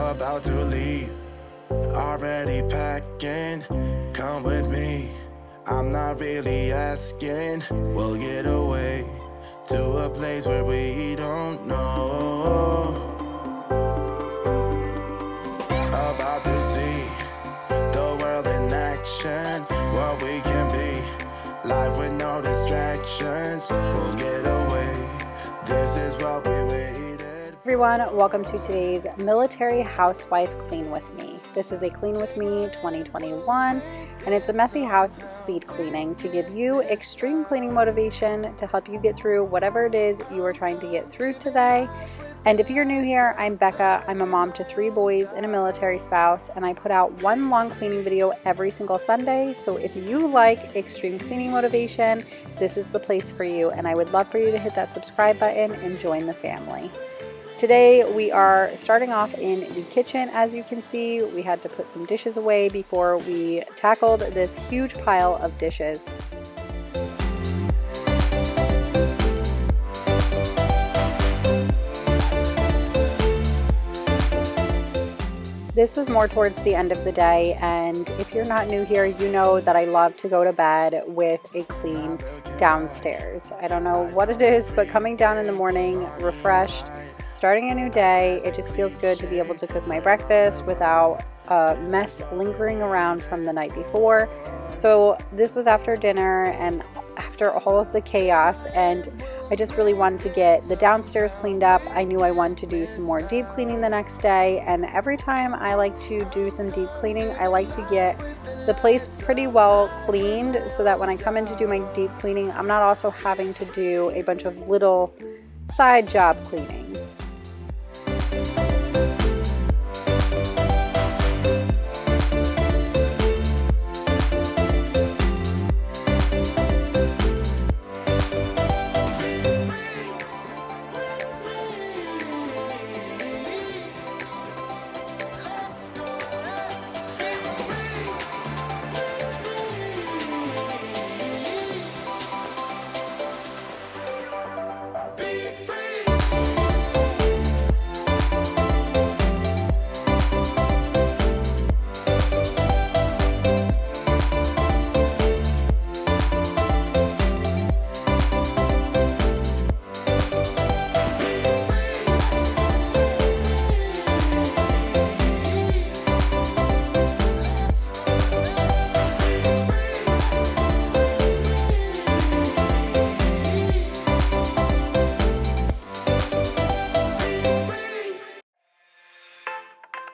about to leave, already packing. Come with me, I'm not really asking. We'll get away to a place where we don't know. About to see the world in action, what we can be, life with no distractions. We'll get away, this is what we waited. Everyone, welcome to today's Military Housewife Clean With Me. This is a Clean With Me 2021, and it's a messy house speed cleaning to give you extreme cleaning motivation to help you get through whatever it is you are trying to get through today. And if you're new here, I'm Becca. I'm a mom to 3 boys and a military spouse, and I put out one long cleaning video every single Sunday. So if you like extreme cleaning motivation, this is the place for you, and I would love for you to hit that subscribe button and join the family. Today we are starting off in the kitchen. As you can see, we had to put some dishes away before we tackled this huge pile of dishes. This was more towards the end of the day, and if you're not new here, you know that I love to go to bed with a clean downstairs. I don't know what it is, but coming down in the morning refreshed, starting a new day, it just feels good to be able to cook my breakfast without a mess lingering around from the night before. So this was after dinner and after all of the chaos, and I just really wanted to get the downstairs cleaned up. I knew I wanted to do some more deep cleaning the next day, and every time I like to do some deep cleaning, I like to get the place pretty well cleaned so that when I come in to do my deep cleaning, I'm not also having to do a bunch of little side job cleanings.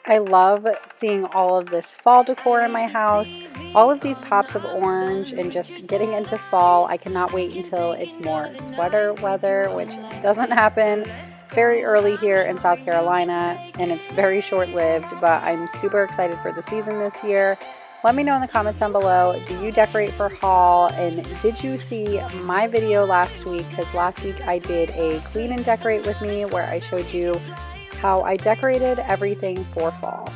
I love seeing all of this fall decor in my house, all of these pops of orange, and just getting into fall. I cannot wait until it's more sweater weather, which doesn't happen very early here in South Carolina, and it's very short-lived, but I'm super excited for the season this year. Let me know in the comments down below, do you decorate for fall, and did you see my video last week? Because last week I did a clean and decorate with me where I showed you how I decorated everything for fall.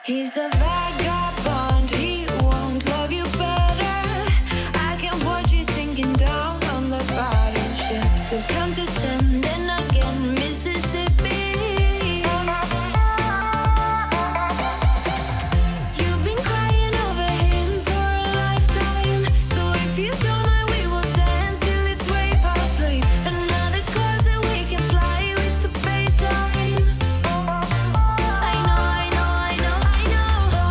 He's a vagabond, he won't love you better. I can watch you sinking down on the bottom ship. So come to 10, then again, Mississippi. You've been crying over him for a lifetime. So if you don't mind, we will dance till it's way past sleep. Another closet we can fly with the baseline. I know, I know, I know, I know.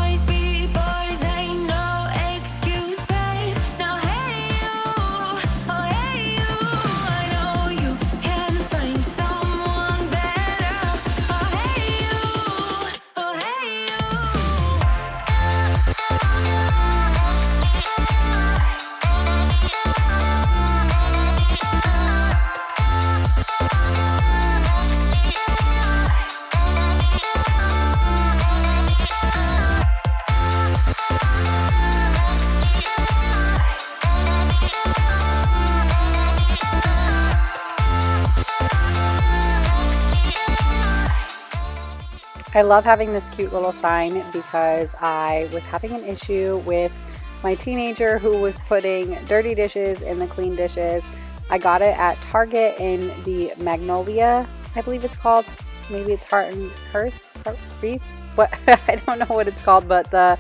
I love having this cute little sign because I was having an issue with my teenager who was putting dirty dishes in the clean dishes. I got it at Target in the Magnolia, I believe it's called. Maybe it's Heart and Wreath? What? I don't know what it's called, but the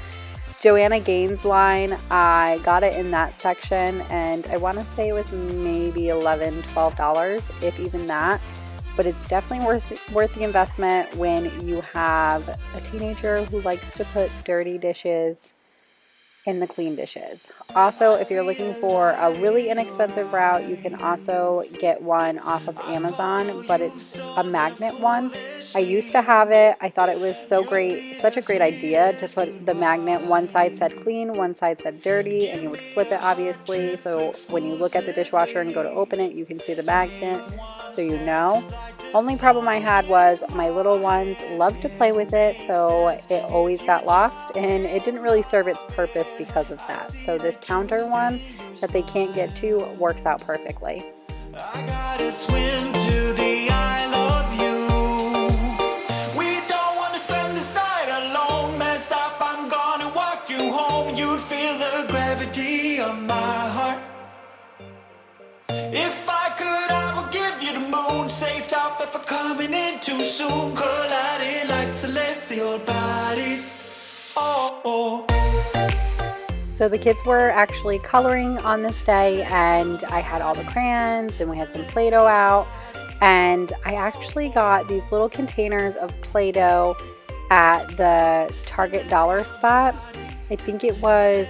Joanna Gaines line, I got it in that section, and I want to say it was maybe $11, $12, if even that. But it's definitely worth the investment when you have a teenager who likes to put dirty dishes in the clean dishes. Also, if you're looking for a really inexpensive route, you can also get one off of Amazon, but it's a magnet one. I used to have it. I thought it was so great, such a great idea to put the magnet, one side said clean, one side said dirty, and you would flip it obviously. So when you look at the dishwasher and go to open it, you can see the magnet, so you know. Only problem I had was my little ones loved to play with it, so it always got lost, and it didn't really serve its purpose because of that. So this counter one that they can't get to works out perfectly. I gotta swim to the Isle of You. We don't want to spend this night alone. Messed up, I'm gonna walk you home. You'd feel the gravity of my heart. If I could, I would give you the moon. Say stop if I'm coming in too soon. Colliding like celestial bodies. Oh, oh. So the kids were actually coloring on this day, and I had all the crayons and we had some Play-Doh out, and I actually got these little containers of Play-Doh at the Target dollar spot. I think it was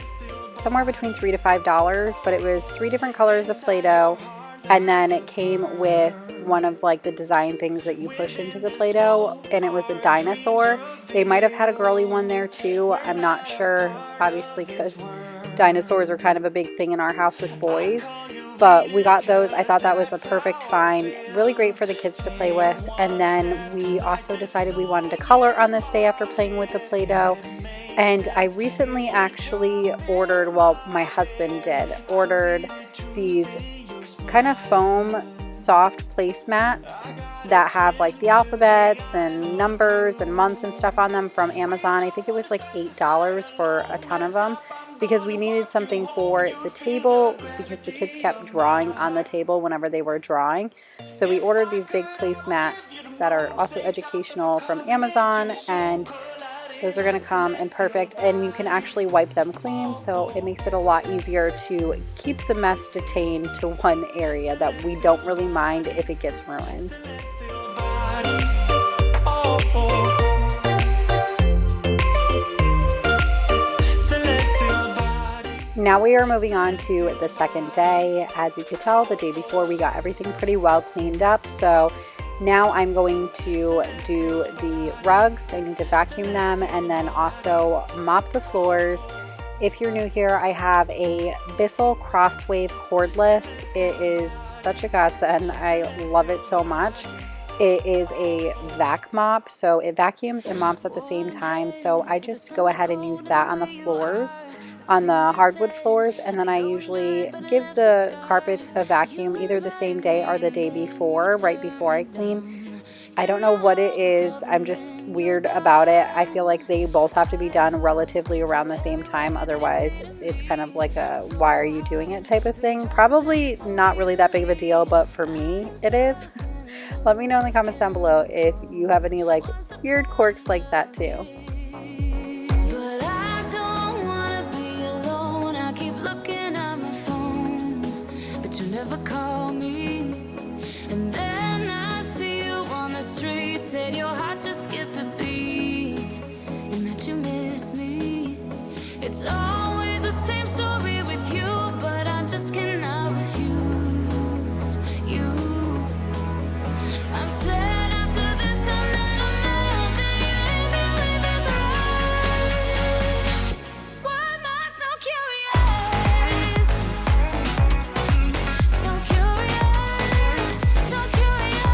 somewhere between $3 to $5, but it was 3 different colors of Play-Doh, and then it came with one of like the design things that you push into the Play-Doh, and it was a dinosaur. They might have had a girly one there too. I'm not sure, obviously, because dinosaurs are kind of a big thing in our house with boys, but we got those. I thought that was a perfect find, really great for the kids to play with. And then we also decided we wanted to color on this day after playing with the Play-Doh. And I recently actually ordered, well, my husband did, ordered these kind of foam soft placemats that have like the alphabets and numbers and months and stuff on them from Amazon. I think it was like $8 for a ton of them, because we needed something for the table because the kids kept drawing on the table whenever they were drawing. So we ordered these big placemats that are also educational from Amazon, and those are going to come in perfect, and you can actually wipe them clean, so it makes it a lot easier to keep the mess detained to one area that we don't really mind if it gets ruined. Now we are moving on to the second day. As you could tell, the day before we got everything pretty well cleaned up, so now I'm going to do the rugs. I need to vacuum them and then also mop the floors. If you're new here, I have a Bissell Crosswave cordless. It is such a godsend. I love it so much. It is a vac mop, so it vacuums and mops at the same time. So I just go ahead and use that on the floors, on the hardwood floors, and then I usually give the carpets a vacuum either the same day or the day before, right before I clean. I don't know what it is. I'm just weird about it. I feel like they both have to be done relatively around the same time. Otherwise, it's kind of like a why are you doing it type of thing. Probably not really that big of a deal, but for me, it is. Let me know in the comments down below if you have any like weird quirks like that too. Never call me, and then I see you on the street. Said your heart just skipped a beat, and that you miss me. It's always the same story with you, but I just cannot refuse you. I'm sad after this time that I'm out there, you leave me with this rush. Why am I so curious? So curious, so curious.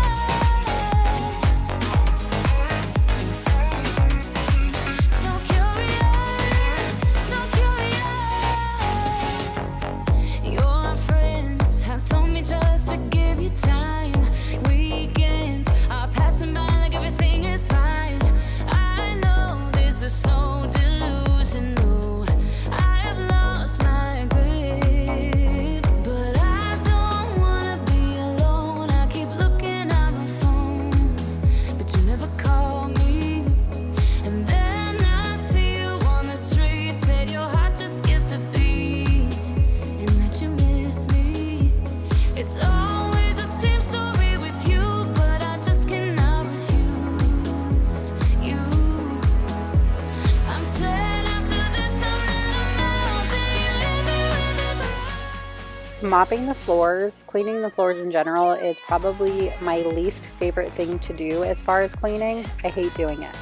mopping the floors, cleaning the floors in general is probably my least favorite thing to do as far as cleaning. I hate doing it.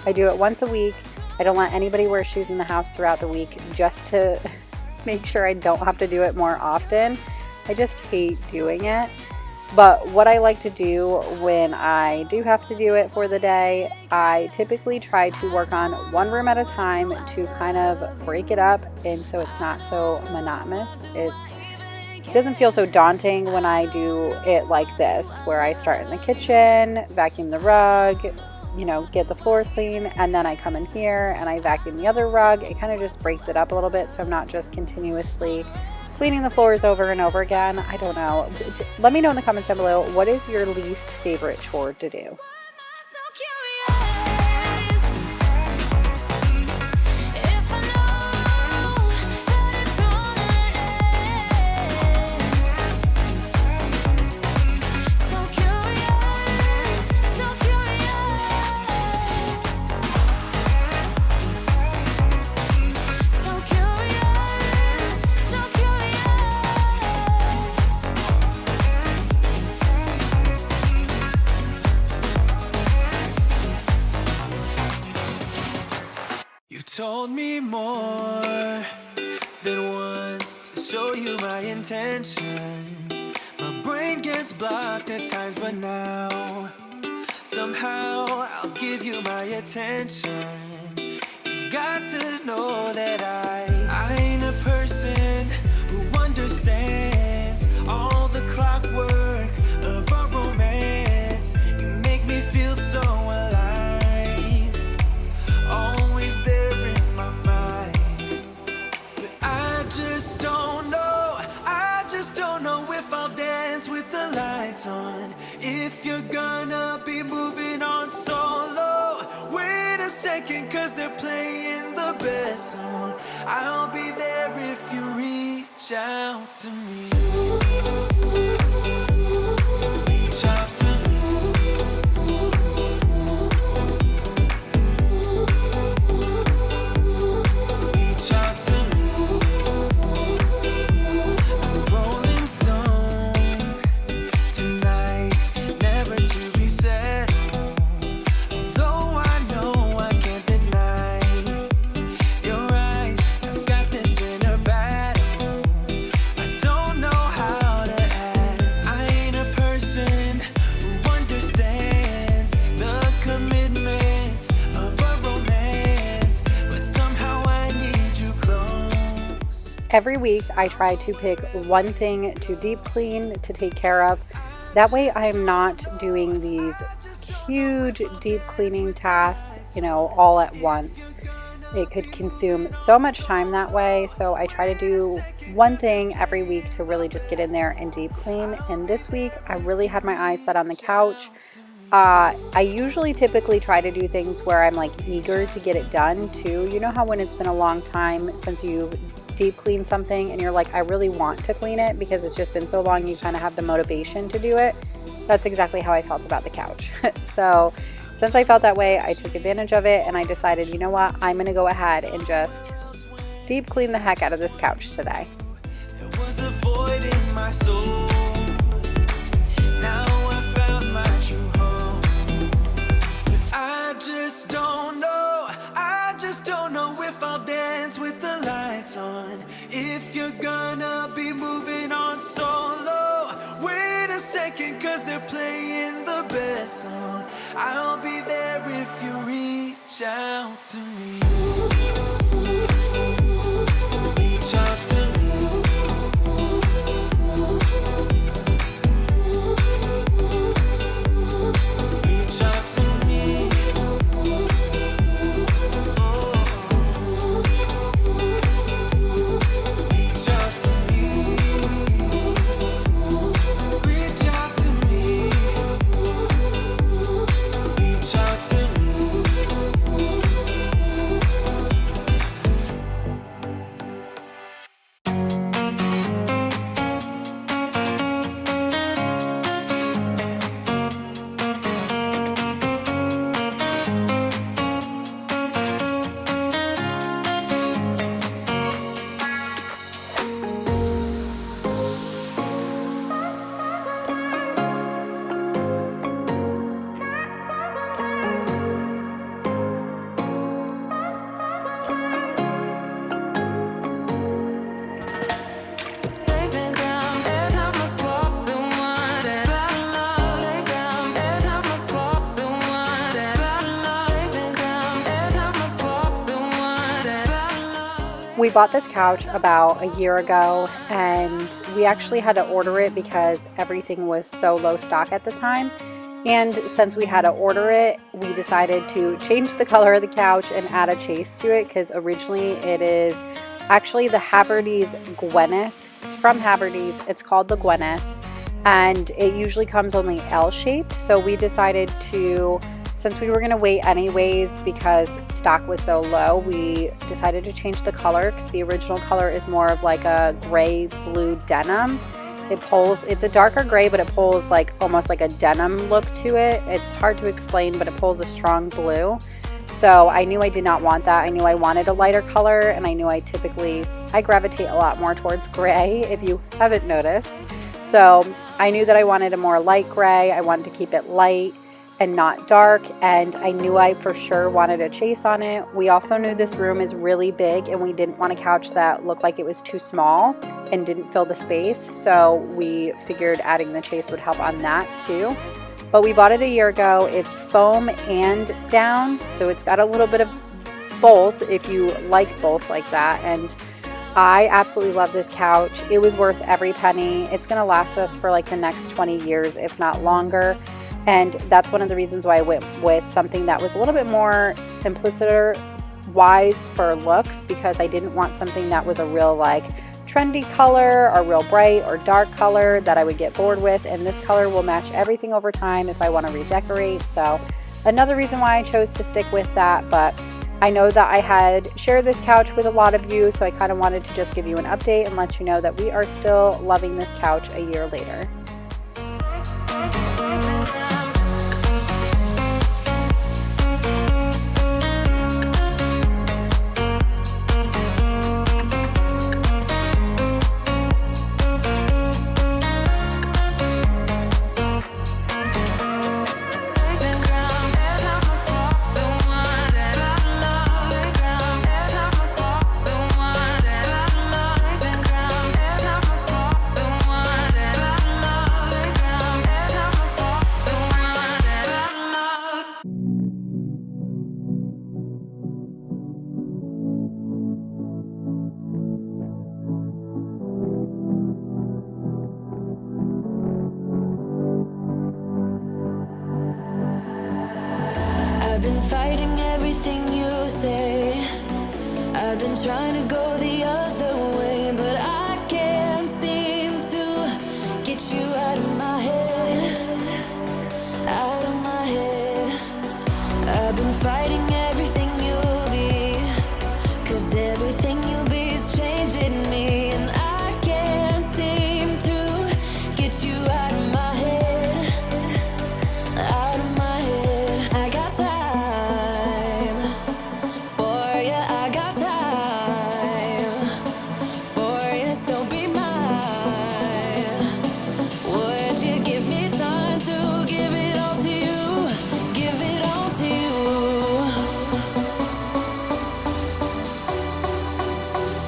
I do it once a week. I don't let anybody wear shoes in the house throughout the week just to make sure I don't have to do it more often. I just hate doing it. But what I like to do when I do have to do it for the day, I typically try to work on one room at a time to kind of break it up, and so it's not so monotonous. It doesn't feel so daunting when I do it like this, where I start in the kitchen, vacuum the rug, get the floors clean, and then I come in here and I vacuum the other rug. It kind of just breaks it up a little bit, so I'm not just continuously cleaning the floors over and over again. I don't know. Let me know in the comments down below, what is your least favorite chore to do? Told me more than once to show you my intention. My brain gets blocked at times, but now somehow I'll give you my attention. You've got to know that I ain't a person who understands all the clockwork of our romance. You make me feel so alive, always there in my mind. But I just don't know if I'll dance with the lights on. If you're gonna be moving on solo, wait a second, cause they're playing the best song. I'll be there if you reach out to me. Reach out to me. Every week I try to pick one thing to deep clean, to take care of. That way I'm not doing these huge deep cleaning tasks, all at once. It could consume so much time that way. So I try to do one thing every week to really just get in there and deep clean. And this week I really had my eyes set on the couch. I typically try to do things where I'm eager to get it done too. You know how when it's been a long time since you've deep clean something and you're I really want to clean it because it's just been so long, you kind of have the motivation to do it. That's exactly how I felt about the couch. So since I felt that way, I took advantage of it and I decided, you know what, I'm going to go ahead and just deep clean the heck out of this couch today. There was a void in my soul. Now I found my true home. But I just don't know if I'll dance with the lights on. If you're gonna be moving on solo, wait a second, cause they're playing the best song. I'll be there if you reach out to me. Reach out to me. We bought this couch about a year ago, and we actually had to order it because everything was so low stock at the time. And since we had to order it, we decided to change the color of the couch and add a chase to it, because originally it is actually the Haverty's Gwyneth. It's from Haverty's. It's called the Gwyneth, and it usually comes only L-shaped. So we decided to, since we were going to wait anyways because stock was so low, we decided to change the color, because the original color is more of like a gray blue denim. It's a darker gray, but it pulls like almost like a denim look to it. It's hard to explain, but it pulls a strong blue. So I knew I did not want that. I knew I wanted a lighter color, and I knew I gravitate a lot more towards gray, if you haven't noticed. So I knew that I wanted a more light gray. I wanted to keep it light and not dark, and I knew I for sure wanted a chase on it. We also knew this room is really big, and we didn't want a couch that looked like it was too small and didn't fill the space, so we figured adding the chase would help on that too. But we bought it a year ago. It's foam and down, so it's got a little bit of both if you like both like that, and I absolutely love this couch. It was worth every penny. It's gonna last us for like the next 20 years, if not longer. And that's one of the reasons why I went with something that was a little bit more simpliciter wise for looks, because I didn't want something that was a real like trendy color or real bright or dark color that I would get bored with. And this color will match everything over time if I want to redecorate. So another reason why I chose to stick with that. But I know that I had shared this couch with a lot of you, so I kind of wanted to just give you an update and let you know that we are still loving this couch a year later. I've been fighting everything you say. I've been trying to go the other way, but I can't seem to get you out of my head, out of my head. I've been fighting everything you'll be, 'cause everything you'll be is changing me, and I can't seem to get you out of my head, out of my head. I got time for you, I got time for you, so be mine. Would you give me time to give it all to you, give it all to you?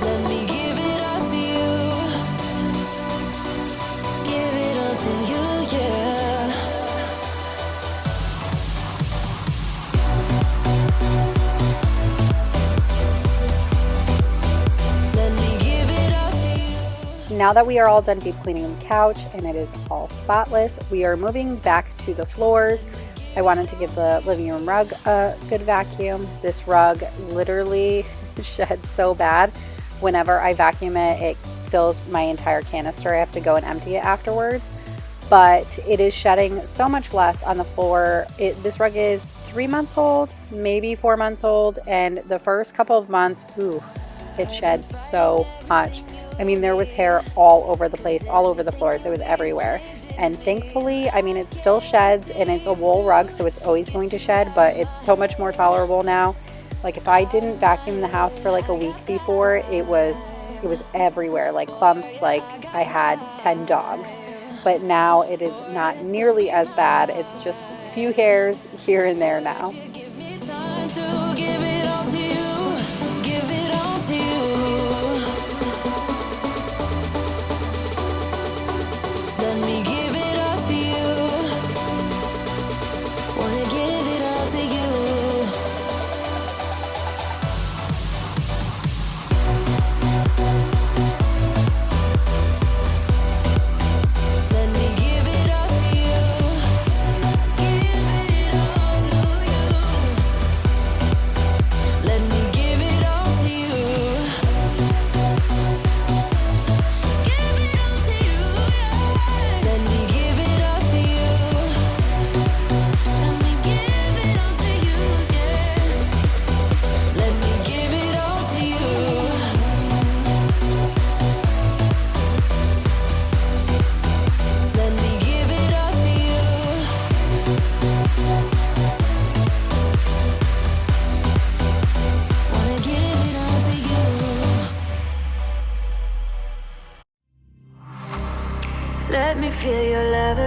Let me give it all to you, give it all to you, yeah. Let me give it all to you. Now that we are all done deep cleaning the couch and it is all spotless, we are moving back to the floors. I wanted to give the living room rug a good vacuum. This rug literally sheds so bad. Whenever I vacuum it, it fills my entire canister. I have to go and empty it afterwards. But it is shedding so much less on the floor. This rug is 3 months old, maybe 4 months old, and the first couple of months, it shed so much. I mean, there was hair all over the place, all over the floors. It was everywhere. And thankfully, I mean, it still sheds, and it's a wool rug, so it's always going to shed, but it's so much more tolerable now. Like if I didn't vacuum the house for like a week before, it was everywhere, like clumps, like I had 10 dogs. But now it is not nearly as bad. It's just a few hairs here and there now. Give me time to give it all to you, give it all to you. Let me give it all to you, wanna give it all to you.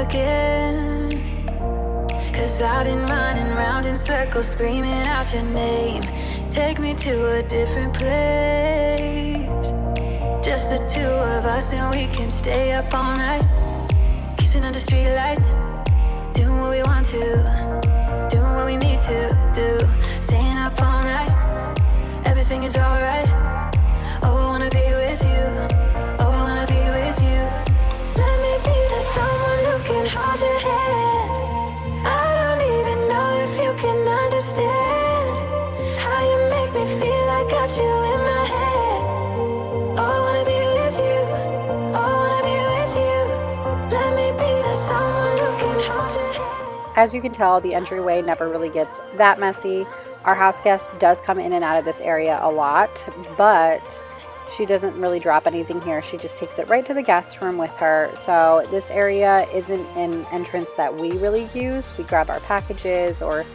again. 'Cause I've been running round in circles, screaming out your name. Take me to a different place. Just the two of us and we can stay up all night, kissing under streetlights, doing what we want to, doing what we need to do, staying up all night. Everything is alright. Oh, I wanna be with you. Oh, I wanna be with you. Let me be that someone who can hold your hand. I don't even know if you can understand how you make me feel. I got you in my head. Oh, I wanna be with you. Oh, I wanna be with you. Let me be that someone who can hold your hand. As you can tell, the entryway never really gets that messy. Our house guest does come in and out of this area a lot, but she doesn't really drop anything here. She just takes it right to the guest room with her. So this area isn't an entrance that we really use. We grab our packages or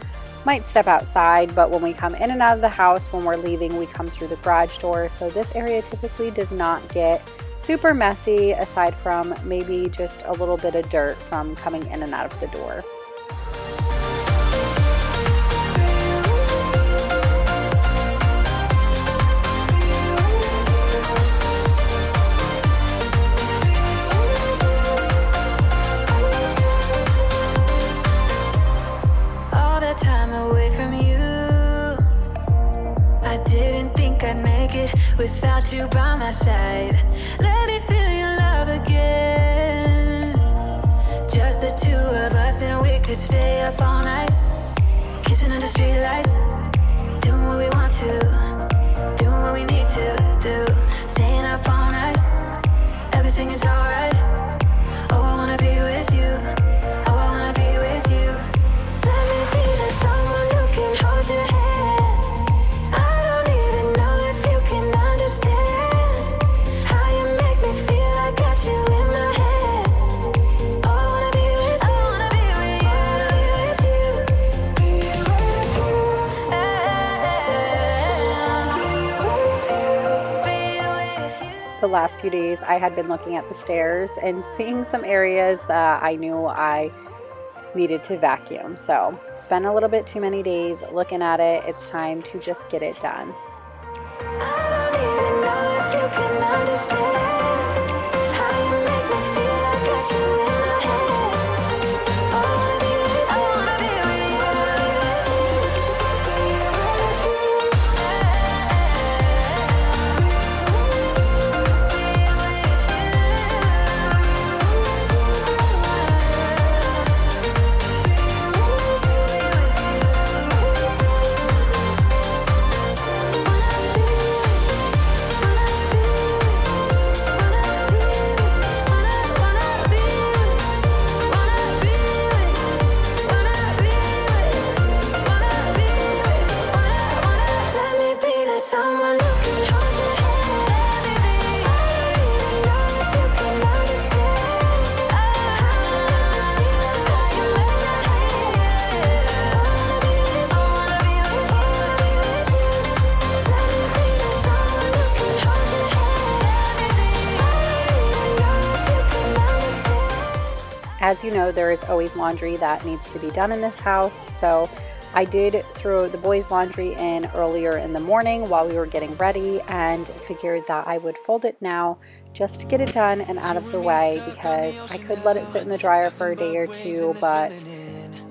might step outside, but when we come in and out of the house, when we're leaving, we come through the garage door. So this area typically does not get super messy, aside from maybe just a little bit of dirt from coming in and out of the door. Without you by my side, let me feel your love again. Just the two of us and we could stay up all night, kissing under streetlights, doing what we want to, doing what we need to do, staying up all night. Everything is alright. Oh, I wanna be with you. Oh, I wanna be with you. Let me be that someone who can hold your hand. The last few days I had been looking at the stairs and seeing some areas that I knew I needed to vacuum. So spent a little bit too many days looking at it. It's time to just get it done. I don't even know if you can understand how you make me feel. I got you in my head. I wanna be with you. I wanna be with you. I wanna be As you know, there is always laundry that needs to be done in this house. So I did throw the boys' laundry in earlier in the morning while we were getting ready, and figured that I would fold it now just to get it done and out of the way, because I could let it sit in the dryer for a day or two, but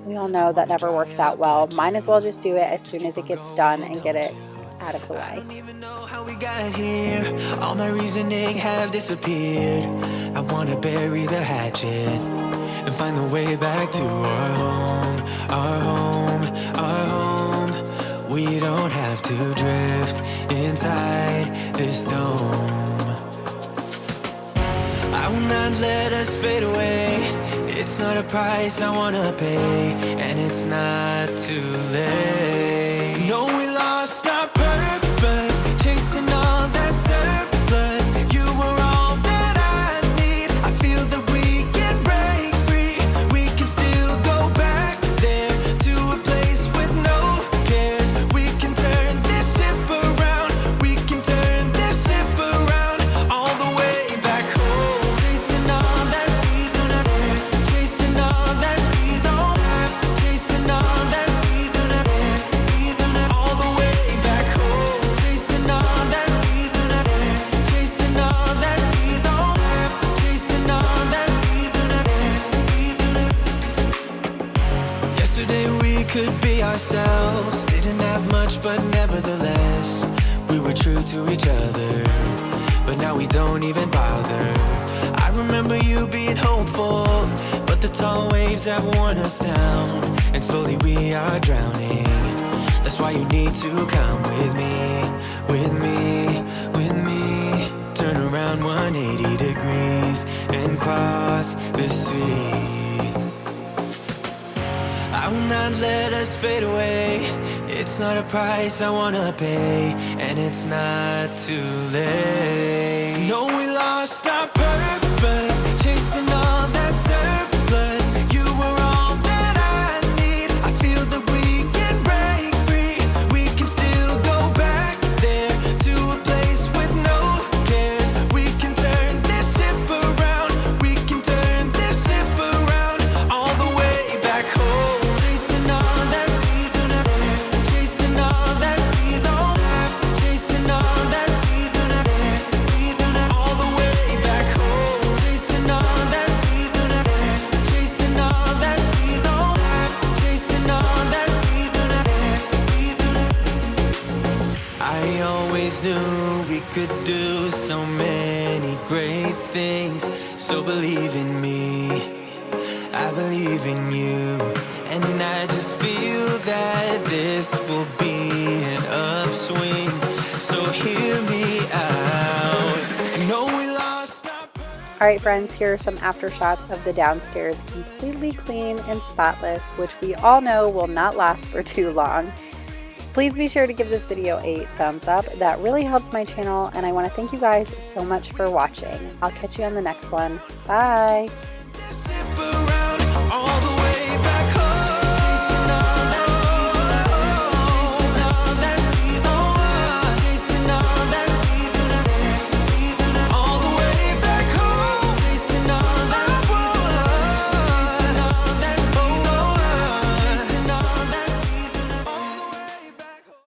we all know that never works out well. Might as well just do it as soon as it gets done and get it out of the way. I don't even know how we got here. All my reasoning have disappeared. I wanna bury the hatchet and find the way back to our home, our home, our home. We don't have to drift inside this dome. I will not let us fade away. It's not a price I wanna pay, and it's not too late. No, we lost our purpose, chasing all that surplus. You were all that I need. I feel that we can break free. We can still go back there to a place with no cares. We can turn this ship around. We can turn this ship around all the way back home. Chasing all that we do not care. Chasing we could be ourselves. Didn't have much, but nevertheless, we were true to each other. But now we don't even bother. I remember you being hopeful, but the tall waves have worn us down, and slowly we are drowning. That's why you need to come with me, with me, with me. Turn around 180 degrees and cross the sea. I will not let us fade away. It's not a price I wanna pay, and it's not too late. No, we lost our purpose, chasing all that surplus. You were all that I need. I feel that we can break free. We can still go back there to a place with no cares. We can turn this ship around. We can turn this ship around all the way back home. Chasing all that we do not have, chasing all that we don't have, chasing all that we do not have, we do not, all the way back home. Chasing all that we do not have, chasing all that we don't have, chasing all that we do not have, we do not. I always knew we could do so many great things, so believe in me, I believe in you, and I just feel that this will be an upswing, so hear me out. No, we lost our All right, friends, here are some after shots of the downstairs, completely clean and spotless, which we all know will not last for too long. Please be sure to give this video a thumbs up. That really helps my channel, and I want to thank you guys so much for watching. I'll catch you on the next one. Bye. ship around.